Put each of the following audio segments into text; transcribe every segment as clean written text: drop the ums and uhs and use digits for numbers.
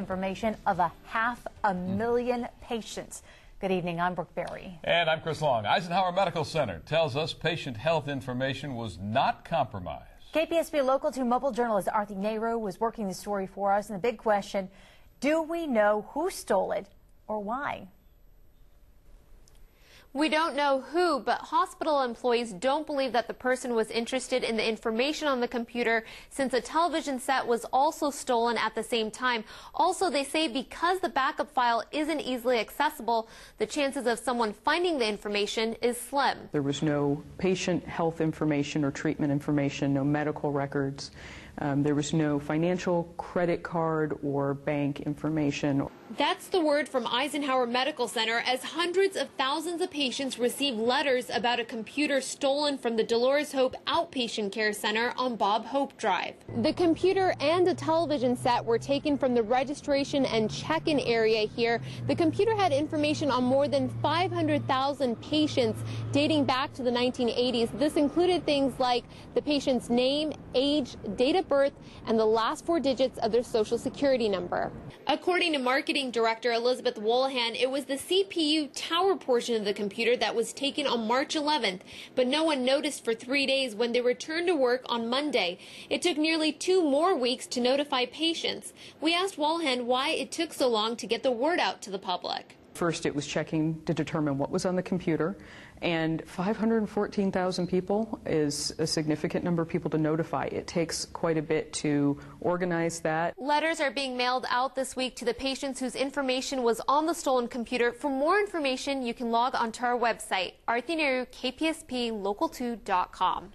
information of 500,000 patients. Good evening, I'm Brooke Berry. And I'm Chris Long. Eisenhower Medical Center tells us patient health information was not compromised. KPSB Local 2 mobile journalist Arti Nehru was working the story for us. And the big question, do we know who stole it or why? We don't know who, but hospital employees don't believe that the person was interested in the information on the computer, since a television set was also stolen at the same time. Also, they say because the backup file isn't easily accessible, the chances of someone finding the information is slim. There was no patient health information or treatment information, no medical records. There was no financial credit card or bank information. That's the word from Eisenhower Medical Center as hundreds of thousands of patients receive letters about a computer stolen from the Dolores Hope Outpatient Care Center on Bob Hope Drive. The computer and a television set were taken from the registration and check-in area here. The computer had information on more than 500,000 patients dating back to the 1980s. This included things like the patient's name, age, date of birth, and the last 4 digits of their social security number. According to marketing director Elizabeth Wolahan, it was the CPU tower portion of the computer that was taken on March 11th, but no one noticed for 3 days when they returned to work on Monday. It took nearly 2 more weeks to notify patients. We asked Wolahan why it took so long to get the word out to the public. First, it was checking to determine what was on the computer, and 514,000 people is a significant number of people to notify. It takes quite a bit to organize that. Letters are being mailed out this week to the patients whose information was on the stolen computer. For more information, you can log onto our website, Arti Nehru, KPSPlocal2.com.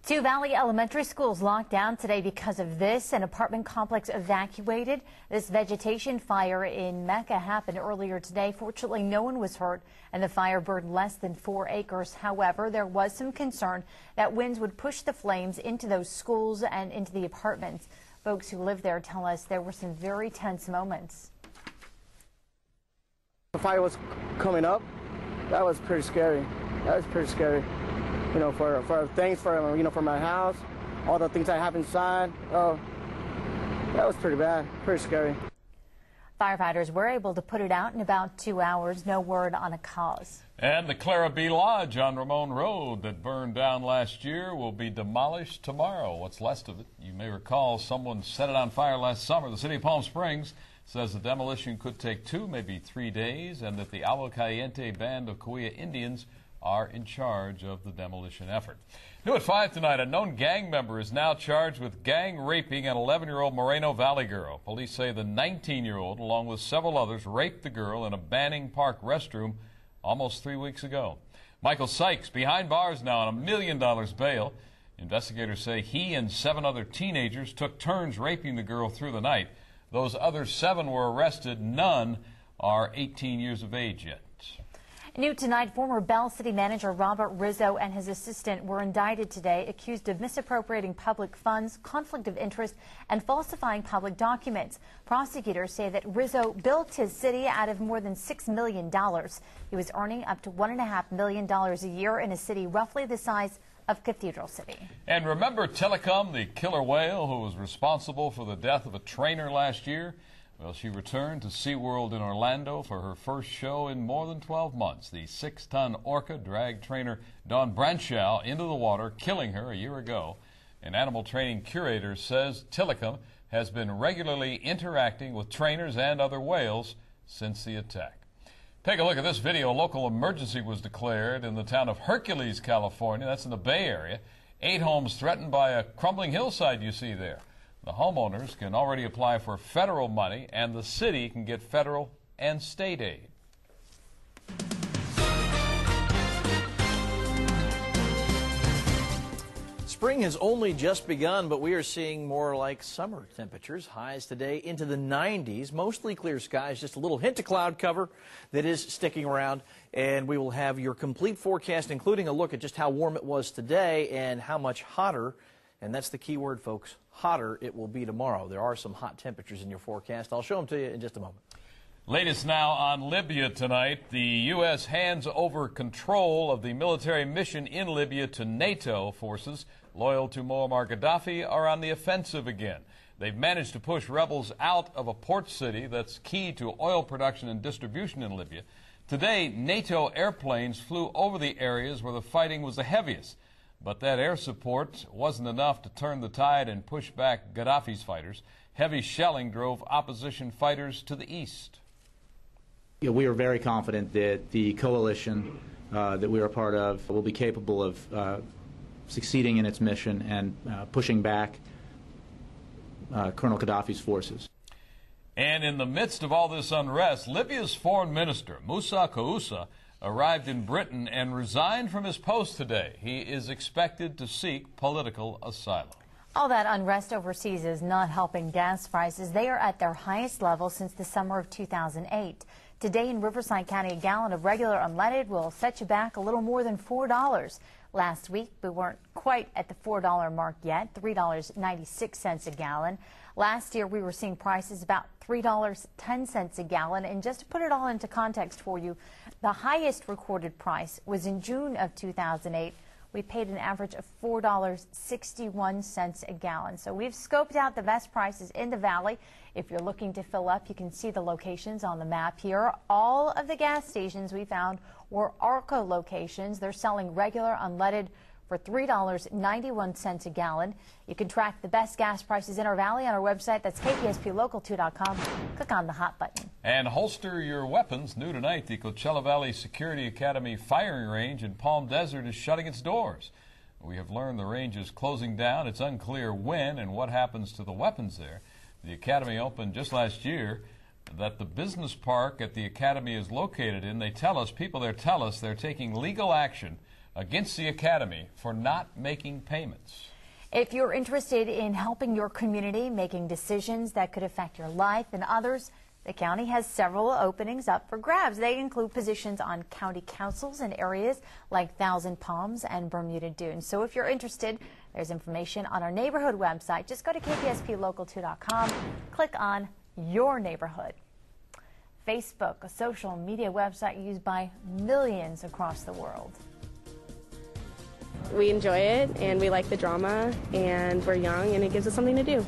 2 Valley Elementary schools locked down today because of this. An apartment complex evacuated. This vegetation fire in Mecca happened earlier today. Fortunately, no one was hurt, and the fire burned less than 4 acres. However, there was some concern that winds would push the flames into those schools and into the apartments. Folks who live there tell us there were some very tense moments. The fire was coming up. That was pretty scary. You know, for things, for my house, all the things I have inside. Oh, that was pretty bad, pretty scary. Firefighters were able to put it out in about 2 hours. No word on a cause. And the Clara B. Lodge on Ramon Road that burned down last year will be demolished tomorrow. What's left of it? You may recall someone set it on fire last summer. The city of Palm Springs says the demolition could take 2, maybe 3 days, and that the Agua Caliente Band of Cahuilla Indians are in charge of the demolition effort. New at 5 tonight, a known gang member is now charged with gang raping an 11-year-old Moreno Valley girl. Police say the 19-year-old, along with several others, raped the girl in a Banning Park restroom almost 3 weeks ago. Michael Sykes behind bars now on $1 million bail. Investigators say he and 7 other teenagers took turns raping the girl through the night. Those other 7 were arrested. None are 18 years of age yet. New tonight, former Bell City manager Robert Rizzo and his assistant were indicted today, accused of misappropriating public funds, conflict of interest, and falsifying public documents. Prosecutors say that Rizzo built his city out of more than $6 million. He was earning up to $1.5 million a year in a city roughly the size of Cathedral City. And remember Telecom, the killer whale who was responsible for the death of a trainer last year? Well, she returned to SeaWorld in Orlando for her first show in more than 12 months. The 6-ton orca dragged trainer Dawn Branchow into the water, killing her a year ago. An animal training curator says Telecom has been regularly interacting with trainers and other whales since the attack. Take a look at this video. A local emergency was declared in the town of Hercules, California. That's in the Bay Area. 8 homes threatened by a crumbling hillside you see there. The homeowners can already apply for federal money, and the city can get federal and state aid. Spring has only just begun, but we are seeing more like summer temperatures. Highs today into the 90s, mostly clear skies, just a little hint of cloud cover that is sticking around. And we will have your complete forecast, including a look at just how warm it was today and how much hotter. And that's the key word, folks, hotter it will be tomorrow. There are some hot temperatures in your forecast. I'll show them to you in just a moment. Latest now on Libya tonight. The U.S. hands over control of the military mission in Libya to NATO forces. Loyal to Muammar Gaddafi are on the offensive again. They've managed to push rebels out of a port city that's key to oil production and distribution in Libya. Today, NATO airplanes flew over the areas where the fighting was the heaviest. But that air support wasn't enough to turn the tide and push back Gaddafi's fighters. Heavy shelling drove opposition fighters to the east. We are very confident that the coalition that we are a part of will be capable of succeeding in its mission and pushing back Colonel Gaddafi's forces. And in the midst of all this unrest, Libya's foreign minister, Moussa Koussa, arrived in Britain and resigned from his post today. He is expected to seek political asylum. All that unrest overseas is not helping gas prices. They are at their highest level since the summer of 2008. Today in Riverside County, a gallon of regular unleaded will set you back a little more than $4. Last week, we weren't quite at the $4 mark yet, $3.96 a gallon. Last year, we were seeing prices about $3.10 a gallon. And just to put it all into context for you, the highest recorded price was in June of 2008. We paid an average of $4.61 a gallon. So we've scoped out the best prices in the valley. If you're looking to fill up, you can see the locations on the map here. All of the gas stations we found were ARCO locations. They're selling regular unleaded for $3.91 a gallon. You can track the best gas prices in our valley on our website. That's kpslocal2.com. Click on the hot button. And holster your weapons. New tonight, the Coachella Valley Security Academy firing range in Palm Desert is shutting its doors. We have learned the range is closing down. It's unclear when and what happens to the weapons there. The academy opened just last year. That the business park at the academy is located in, people there tell us they're taking legal action against the academy for not making payments. If you're interested in helping your community, making decisions that could affect your life and others, the county has several openings up for grabs. They include positions on county councils in areas like Thousand Palms and Bermuda Dunes. So if you're interested, there's information on our neighborhood website. Just go to kpslocal2.com, click on your neighborhood. Facebook, a social media website used by millions across the world. We enjoy it, and we like the drama, and we're young, and it gives us something to do.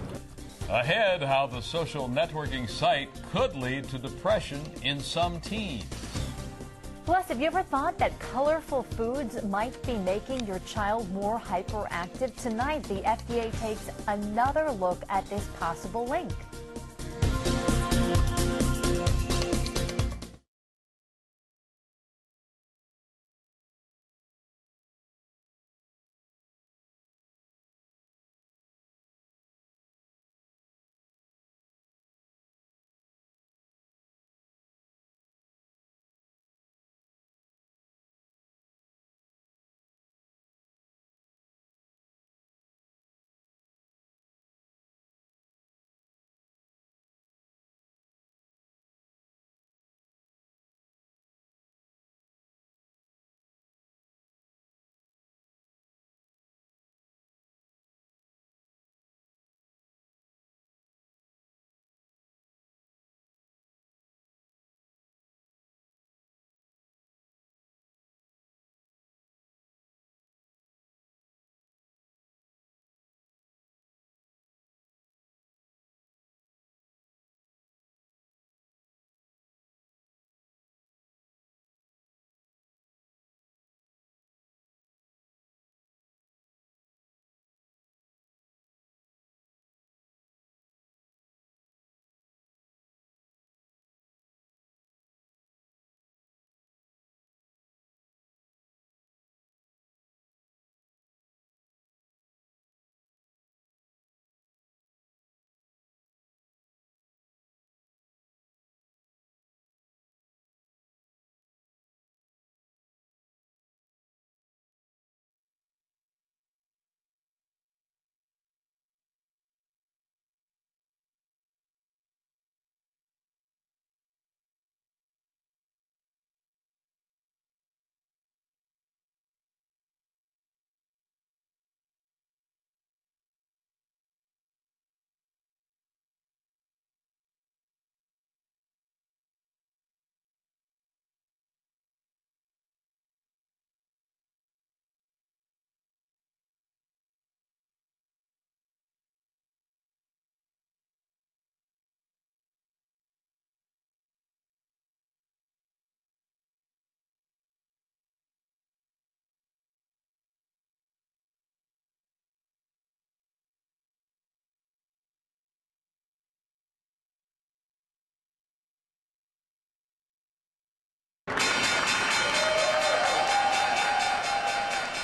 Ahead, how the social networking site could lead to depression in some teens. Plus, have you ever thought that colorful foods might be making your child more hyperactive? Tonight, the FDA takes another look at this possible link.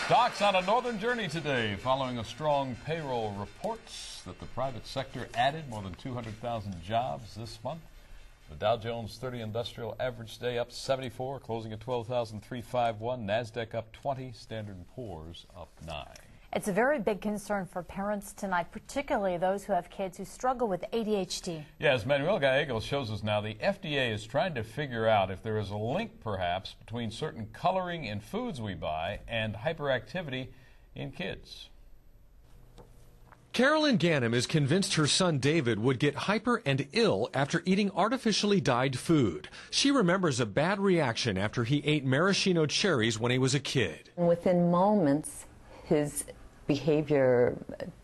Stocks on a northern journey today following a strong payroll reports that the private sector added more than 200,000 jobs this month. The Dow Jones 30 Industrial Average Day up 74, closing at 12,351. NASDAQ up 20, Standard & Poor's up 9. It's a very big concern for parents tonight, particularly those who have kids who struggle with ADHD. Yeah, as Manuel Gallegos shows us now, the FDA is trying to figure out if there is a link, perhaps, between certain coloring in foods we buy and hyperactivity in kids. Carolyn Ganem is convinced her son David would get hyper and ill after eating artificially dyed food. She remembers a bad reaction after he ate maraschino cherries when he was a kid. Within moments, his behavior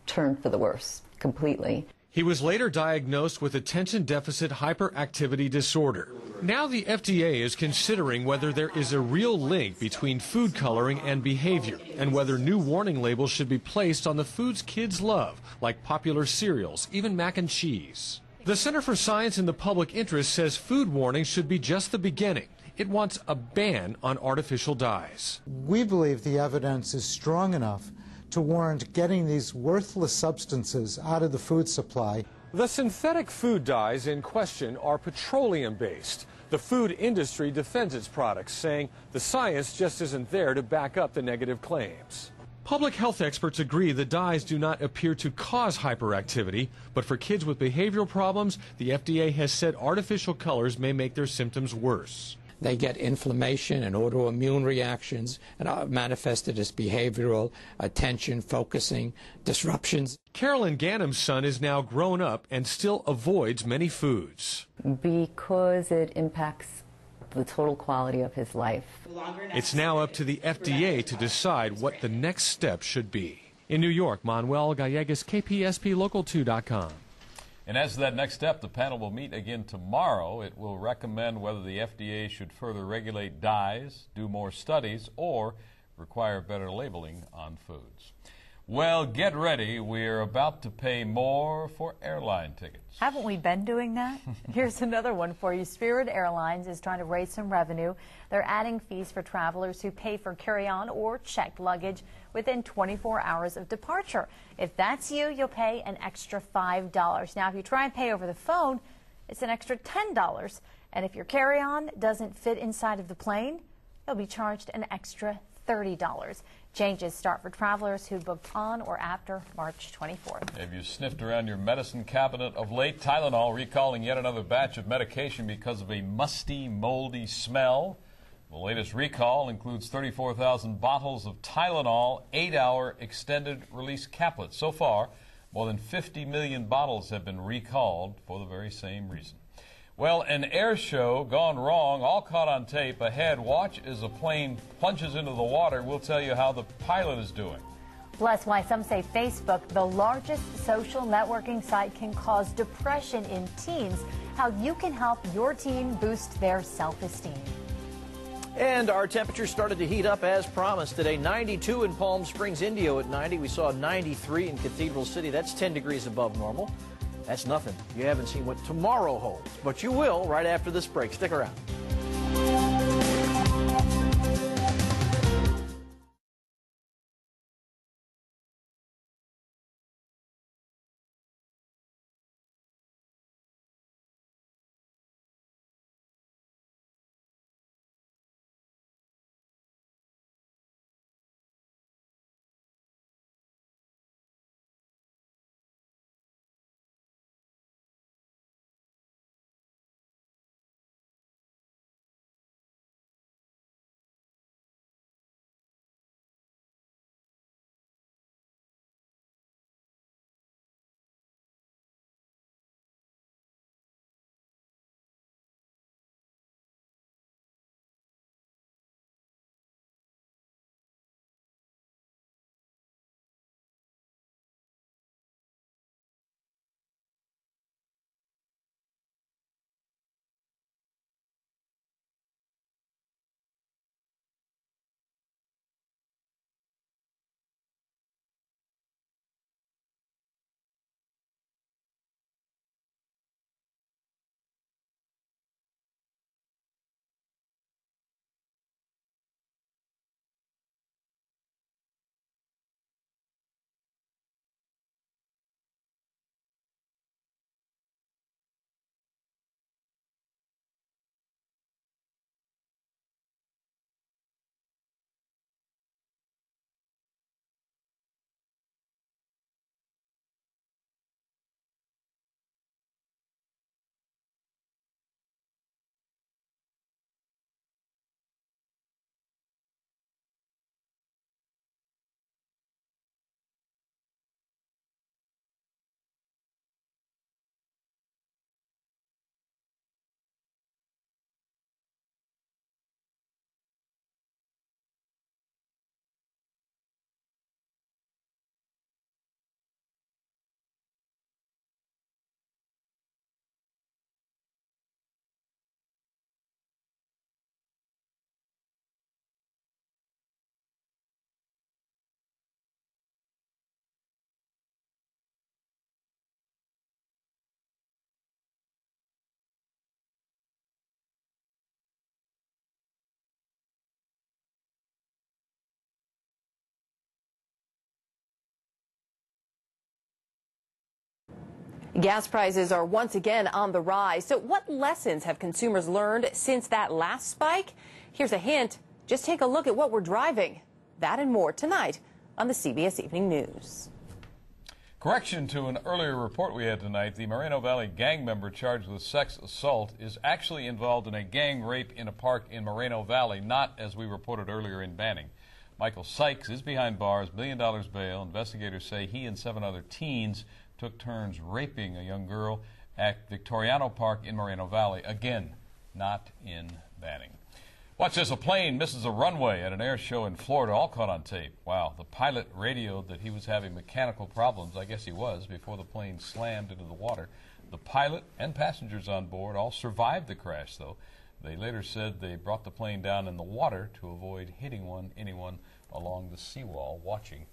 turned for the worse completely. He was later diagnosed with attention deficit hyperactivity disorder. Now the FDA is considering whether there is a real link between food coloring and behavior, and whether new warning labels should be placed on the foods kids love, like popular cereals, even mac and cheese. The Center for Science in the Public Interest says food warnings should be just the beginning. It wants a ban on artificial dyes. We believe the evidence is strong enough to warrant getting these worthless substances out of the food supply. The synthetic food dyes in question are petroleum-based. The food industry defends its products, saying the science just isn't there to back up the negative claims. Public health experts agree the dyes do not appear to cause hyperactivity, but for kids with behavioral problems, the FDA has said artificial colors may make their symptoms worse. They get inflammation and autoimmune reactions and are manifested as behavioral, attention, focusing, disruptions. Carolyn Ganem's son is now grown up and still avoids many foods. Because it impacts the total quality of his life. It's now up to the FDA to decide what the next step should be. In New York, Manuel Gallegos, KPSPLocal2.com. And as to that next step, the panel will meet again tomorrow. It will recommend whether the FDA should further regulate dyes, do more studies, or require better labeling on foods. Well, get ready. We're about to pay more for airline tickets. Haven't we been doing that? Here's another one for you. Spirit Airlines is trying to raise some revenue. They're adding fees for travelers who pay for carry-on or checked luggage within 24 hours of departure. If that's you, you'll pay an extra $5. Now, if you try and pay over the phone, it's an extra $10. And if your carry-on doesn't fit inside of the plane, you'll be charged an extra $30. Changes start for travelers who booked on or after March 24th. Have you sniffed around your medicine cabinet of late? Tylenol recalling yet another batch of medication because of a musty, moldy smell. The latest recall includes 34,000 bottles of Tylenol 8-hour extended release caplets. So far, more than 50 million bottles have been recalled for the very same reason. Well, an air show gone wrong, all caught on tape. Ahead, watch as a plane plunges into the water. We'll tell you how the pilot is doing. Plus, why some say Facebook, the largest social networking site, can cause depression in teens. How you can help your teen boost their self-esteem. And our temperatures started to heat up as promised today. 92 in Palm Springs, Indio at 90. We saw 93 in Cathedral City. That's 10 degrees above normal. That's nothing. You haven't seen what tomorrow holds, but you will right after this break. Stick around. Gas prices are once again on the rise. So what lessons have consumers learned since that last spike? Here's a hint. Just take a look at what we're driving. That and more tonight on the CBS Evening News. Correction to an earlier report we had tonight, the Moreno Valley gang member charged with sex assault is actually involved in a gang rape in a park in Moreno Valley, not, as we reported earlier, in Banning. Michael Sykes is behind bars, $1 million bail. Investigators say he and 7 other teens took turns raping a young girl at Victoriano Park in Moreno Valley. Again, not in Banning. Watch this. A plane misses a runway at an air show in Florida, all caught on tape. Wow. The pilot radioed that he was having mechanical problems. I guess he was, before the plane slammed into the water. The pilot and passengers on board all survived the crash, though. They later said they brought the plane down in the water to avoid hitting anyone along the seawall watching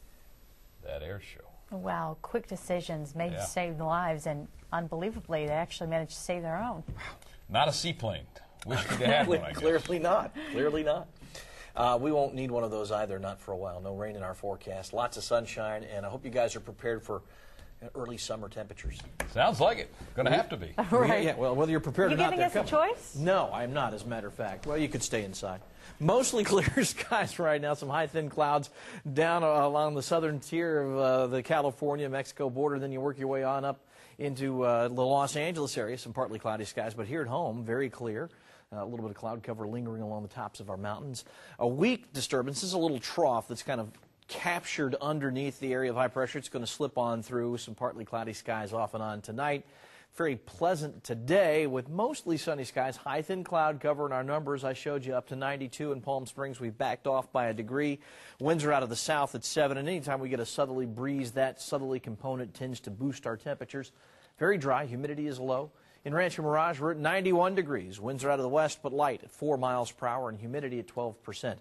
that air show. Wow, quick decisions made to save lives, and unbelievably, they actually managed to save their own. Not a seaplane. Wish we'd had one, I guess. Clearly not. Clearly not. We won't need one of those either, not for a while. No rain in our forecast. Lots of sunshine, and I hope you guys are prepared for early summer temperatures. Sounds like it. Going to have to be. Right. Yeah, well, whether you're prepared or not, they're coming. You giving us a choice? No, I'm not, as a matter of fact. Well, you could stay inside. Mostly clear skies right now. Some high, thin clouds down along the southern tier of the California-Mexico border. Then you work your way on up into the Los Angeles area. Some partly cloudy skies, but here at home, very clear. A little bit of cloud cover lingering along the tops of our mountains. A weak disturbance. This is a little trough that's kind of captured underneath the area of high pressure. It's going to slip on through. Some partly cloudy skies off and on tonight. Very pleasant today with mostly sunny skies. High, thin cloud cover in our numbers. I showed you up to 92 in Palm Springs. We've backed off by a degree. Winds are out of the south at 7. And anytime we get a southerly breeze, that southerly component tends to boost our temperatures. Very dry. Humidity is low. In Rancho Mirage, we're at 91 degrees. Winds are out of the west, but light at 4 miles per hour, and humidity at 12%.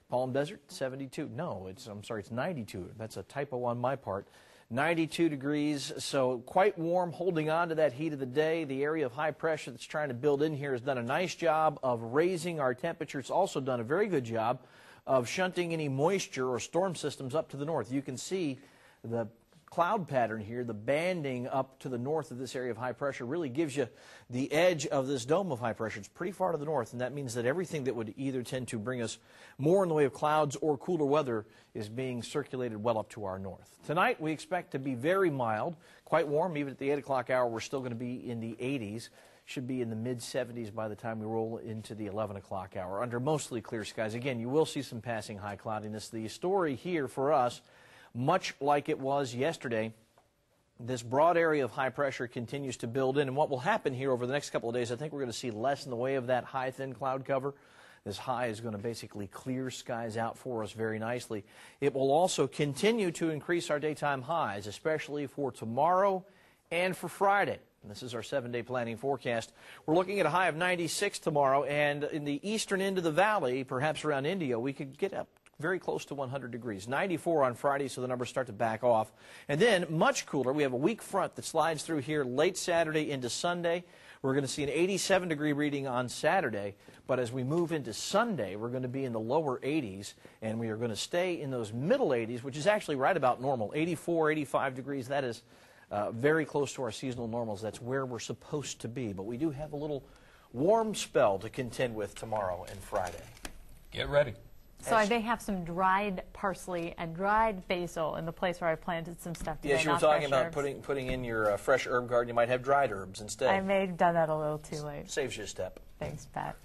Palm Desert, 72. No, it's 92. That's a typo on my part. 92 degrees, so quite warm, holding on to that heat of the day. The area of high pressure that's trying to build in here has done a nice job of raising our temperature. It's also done a very good job of shunting any moisture or storm systems up to the north. You can see the cloud pattern here, the banding up to the north of this area of high pressure really gives you the edge of this dome of high pressure. It's pretty far to the north, and that means that everything that would either tend to bring us more in the way of clouds or cooler weather is being circulated well up to our north. Tonight, we expect to be very mild, quite warm. Even at the 8 o'clock hour, we're still going to be in the 80s. Should be in the mid-70s by the time we roll into the 11 o'clock hour, under mostly clear skies. Again, you will see some passing high cloudiness. The story here for us, much like it was yesterday, this broad area of high pressure continues to build in. And what will happen here over the next couple of days, I think we're going to see less in the way of that high, thin cloud cover. This high is going to basically clear skies out for us very nicely. It will also continue to increase our daytime highs, especially for tomorrow and for Friday. And this is our 7-day planning forecast. We're looking at a high of 96 tomorrow, and in the eastern end of the valley, perhaps around Indio, we could get up very close to 100 degrees. 94 on Friday, so the numbers start to back off. And then, much cooler, we have a weak front that slides through here late Saturday into Sunday. We're going to see an 87-degree reading on Saturday, but as we move into Sunday, we're going to be in the lower 80s, and we are going to stay in those middle 80s, which is actually right about normal. 84, 85 degrees, that is very close to our seasonal normals. That's where we're supposed to be. But we do have a little warm spell to contend with tomorrow and Friday. Get ready. So I may have some dried parsley and dried basil in the place where I planted some stuff today. Yes, you were talking about putting in your fresh herb garden. You might have dried herbs instead. I may have done that a little too late. Saves you a step. Thanks, Pat.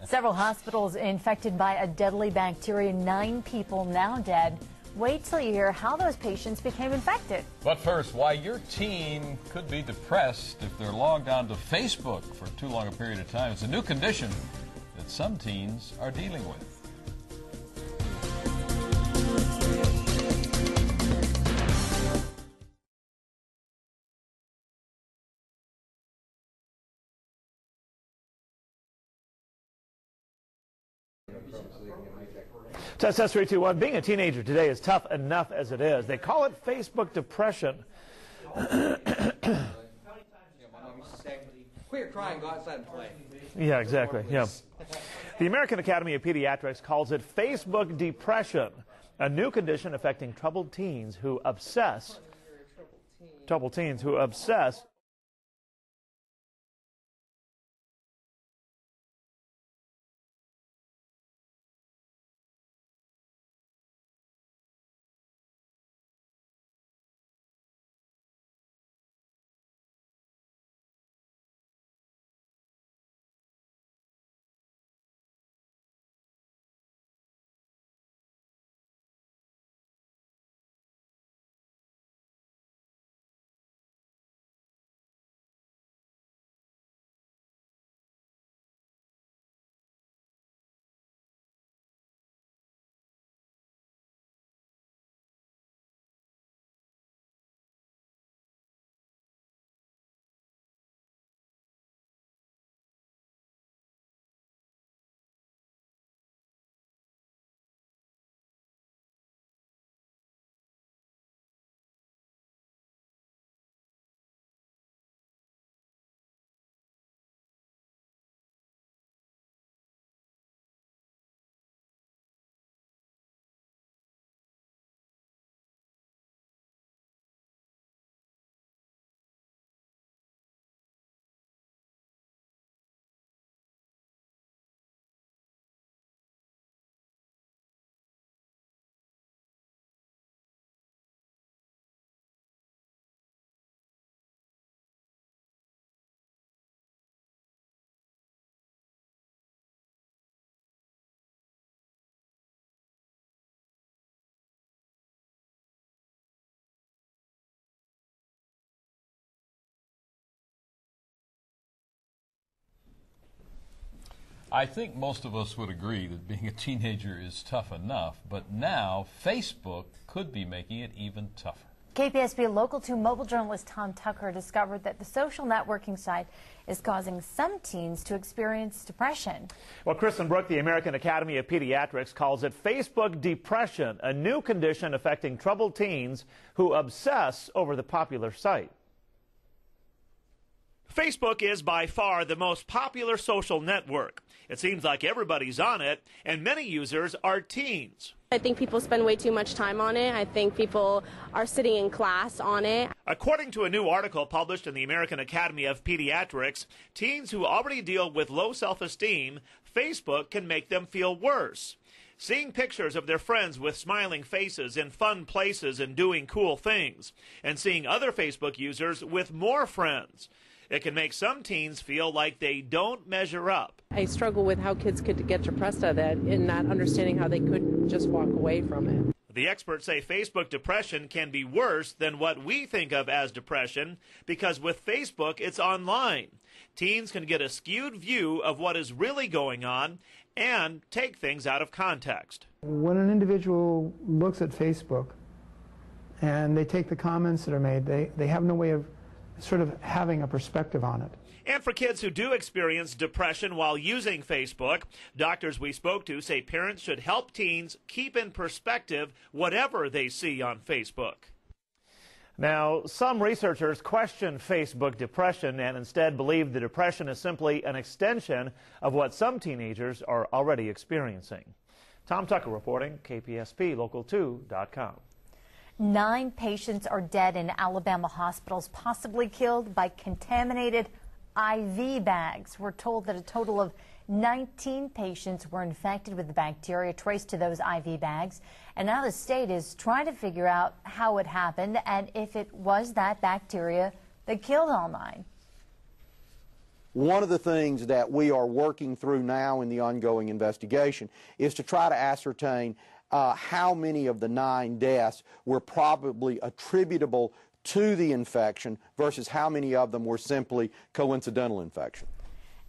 Several hospitals infected by a deadly bacteria. 9 people now dead. Wait till you hear how those patients became infected. But first, why your teen could be depressed if they're logged on to Facebook for too long a period of time. It's a new condition that some teens are dealing with. Test 321. Being a teenager today is tough enough as it is. They call it Facebook depression. Quit crying, go outside and play. Yeah, exactly. Yeah. The American Academy of Pediatrics calls it Facebook depression, a new condition affecting troubled teens who obsess Troubled teens who obsess I think most of us would agree that being a teenager is tough enough, but now Facebook could be making it even tougher. KPSB Local 2 mobile journalist Tom Tucker discovered that the social networking site is causing some teens to experience depression. Well, Kristen Brook, the American Academy of Pediatrics, calls it Facebook depression, a new condition affecting troubled teens who obsess over the popular site. Facebook is by far the most popular social network. It seems like everybody's on it, and many users are teens. I think people spend way too much time on it. I think people are sitting in class on it. According to a new article published in the American Academy of Pediatrics, teens who already deal with low self-esteem, Facebook can make them feel worse. Seeing pictures of their friends with smiling faces in fun places and doing cool things, and seeing other Facebook users with more friends. It can make some teens feel like they don't measure up. I struggle with how kids could get depressed out of that and not understanding how they could just walk away from it. The experts say Facebook depression can be worse than what we think of as depression because with Facebook, it's online. Teens can get a skewed view of what is really going on and take things out of context. When an individual looks at Facebook and they take the comments that are made, they have no way of sort of having a perspective on it. And for kids who do experience depression while using Facebook, doctors we spoke to say parents should help teens keep in perspective whatever they see on Facebook. Now, some researchers question Facebook depression and instead believe the depression is simply an extension of what some teenagers are already experiencing. Tom Tucker reporting, KPSP-Local2.com. 9 patients are dead in Alabama hospitals, possibly killed by contaminated IV bags. We're told that a total of 19 patients were infected with the bacteria traced to those IV bags. And now the state is trying to figure out how it happened and if it was that bacteria that killed all 9. One of the things that we are working through now in the ongoing investigation is to try to ascertain how many of the 9 deaths were probably attributable to the infection versus how many of them were simply coincidental infection.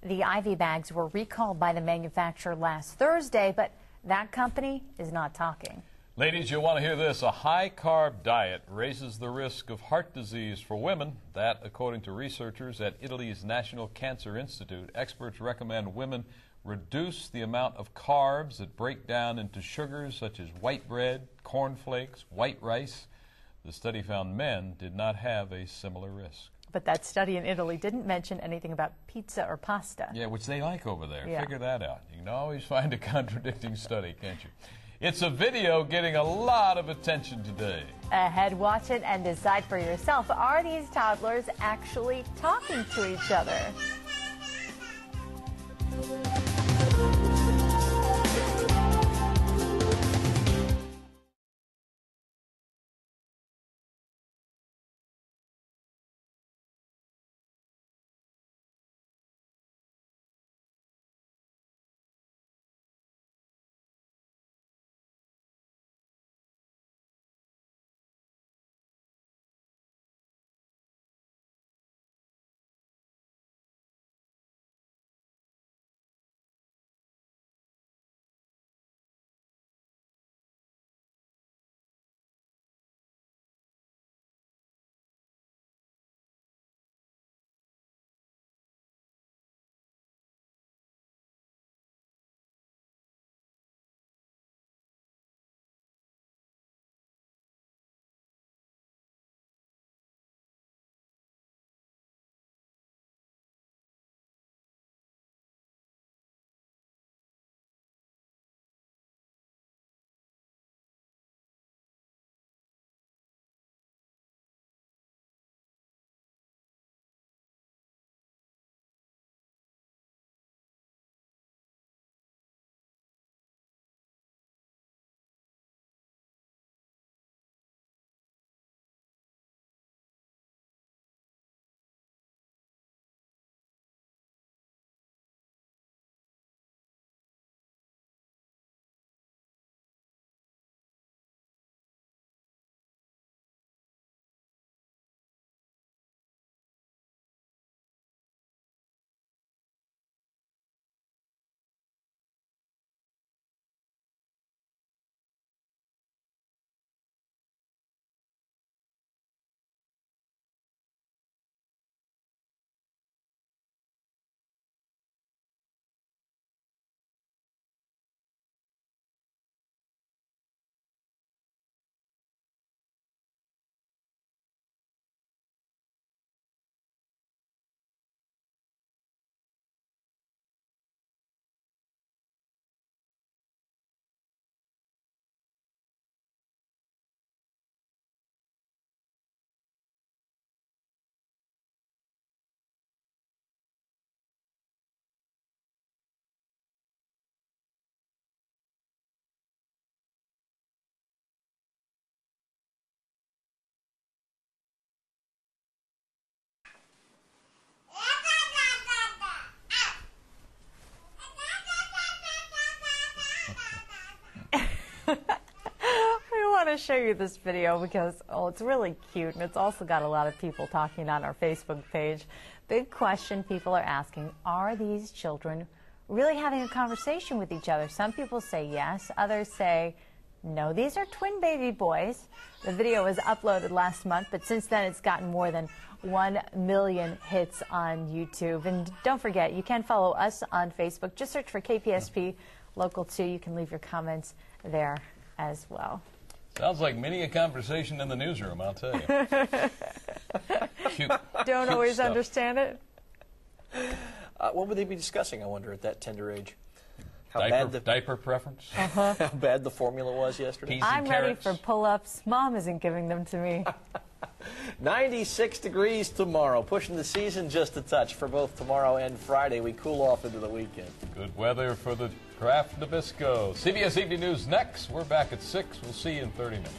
The IV bags were recalled by the manufacturer last Thursday, but that company is not talking. Ladies, you'll want to hear this. A high-carb diet raises the risk of heart disease for women. That, according to researchers at Italy's National Cancer Institute. Experts recommend women reduce the amount of carbs that break down into sugars such as white bread, cornflakes, white rice. The study found men did not have a similar risk. But that study in Italy didn't mention anything about pizza or pasta. Yeah, which they like over there. Yeah. Figure that out. You can always find a contradicting study, can't you? It's a video getting a lot of attention today. Ahead, watch it and decide for yourself. Are these toddlers actually talking to each other? To show you this video because it's really cute, and it's also got a lot of people talking on our Facebook page. Big question people are asking: are these children really having a conversation with each other? Some people say yes, others say no. These are twin baby boys. The video was uploaded last month, but since then it's gotten more than 1 million hits on YouTube. And don't forget, you can follow us on Facebook. Just search for KPSP Local 2. You can leave your comments there as well. Sounds like many a conversation in the newsroom, I'll tell you. Cute. Don't always understand it. What would they be discussing, I wonder, at that tender age? Diaper preference? How bad the formula was yesterday? I'm ready for pull-ups. Mom isn't giving them to me. 96 degrees tomorrow, pushing the season just a touch for both tomorrow and Friday. We cool off into the weekend. Good weather for the Kraft Nabisco. CBS Evening News next. We're back at 6. We'll see you in 30 minutes.